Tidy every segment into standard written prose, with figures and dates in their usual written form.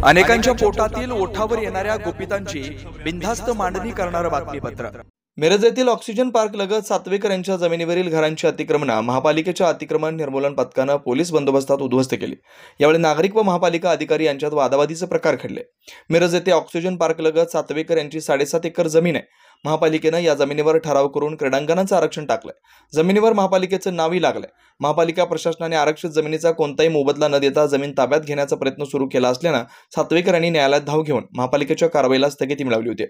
अनेकांच्या पोटातील ओठावर येणाऱ्या गुपितांची बिनधास्त मांडणी करणारं बातमीपत्र। मिरज येथील ऑक्सिजन पार्क लगत सातवेकर यांच्या जमिनीवरील घरांची अतिक्रमण महापालिकेच्या अतिक्रमण निर्मूलन पथकानं पोलीस बंदोबस्तात उद्ध्वस्त केली। यावेळी नागरिक व महापालिका अधिकारी यांच्यात वादावादीचे प्रकार घडले। मिरज येथे ऑक्सिजन पार्क लगत सातवेकर यांची 7.5 एकर जमीन आहे। महापालिकेनं या जमिनीवर ठराव करून क्रीडांगणाचं आरक्षण टाकलंय। जमिनीवर महापालिकेचं नावही लागलंय। महापालिका प्रशासनाने आरक्षित जमिनीचा कोणताही मोबदला न देता जमीन ताब्यात घेण्याचा प्रयत्न सुरू केला असल्यानं सातवेकर यांनी न्यायालयात धाव घेऊन महापालिकेच्या कारवाईला स्थगिती मिळवली होती।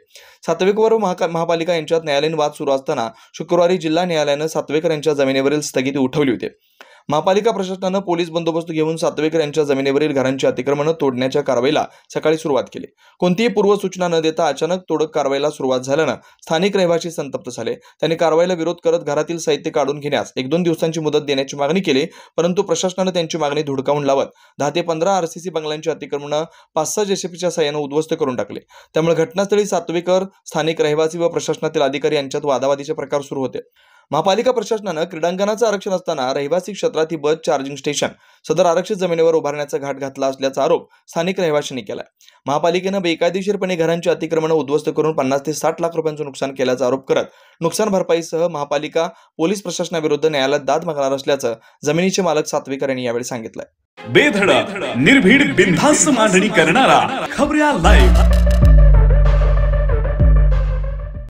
सातवेकर व महापालिका यांच्यात न्यायालयीन वाद सुरू असताना शुक्रवारी जिल्हा न्यायालयानं सातवेकर यांच्या जमिनीवरील स्थगिती उठवली होती। महापालिका प्रशासनानं पोलीस बंदोबस्त घेऊन सातवेकर यांच्या जमिनीवरील घरांची अतिक्रमण तोडण्याच्या कारवाईला सकाळी सुरुवात केली। कोणतीही पूर्वसूचना न देता अचानक तोडक कारवाईला सुरुवात झाल्यानं स्थानिक रहिवासी संतप्त झाले। त्यांनी कारवाईला विरोध करत घरातील साहित्य काढून घेण्यास 1-2 दिवसांची मुदत देण्याची मागणी केली, परंतु प्रशासनानं त्यांची मागणी धुडकावून लावत 10 ते 15 आरसीसी बंगल्यांची अतिक्रमण 5-6 जेसीबीच्या साहाय्याने उद्ध्वस्त करून टाकले। त्यामुळे घटनास्थळी सातवेकर, स्थानिक रहिवासी व प्रशासनातील अधिकारी यांच्यात वादावादीचे प्रकार सुरू होते। महापालिका प्रशासनानं क्रीडांगणाचं आरक्षण असताना रहिवासी क्षेत्रात ही बस चार्जिंग स्टेशन सदर आरक्षित जमिनीवर उभारण्याचा घाट घातला असल्याचा आरोप स्थानिक रहिवाशांनी केलाय। महापालिकेनं बेकायदेशीरपणे घरांची अतिक्रमण उद्ध्वस्त करून 50 ते 60 लाख रुपयांचं नुकसान केल्याचा आरोप करत नुकसान भरपाईसह महापालिका पोलीस प्रशासनाविरुद्ध न्यायालयात दाद मागणार असल्याचं जमिनीचे मालक सातवेकर यांनी यावेळी सांगितलंय। बेधडक निर्भीड बिनधास्त मांडणी करणारा खबऱ्या लाईव्ह।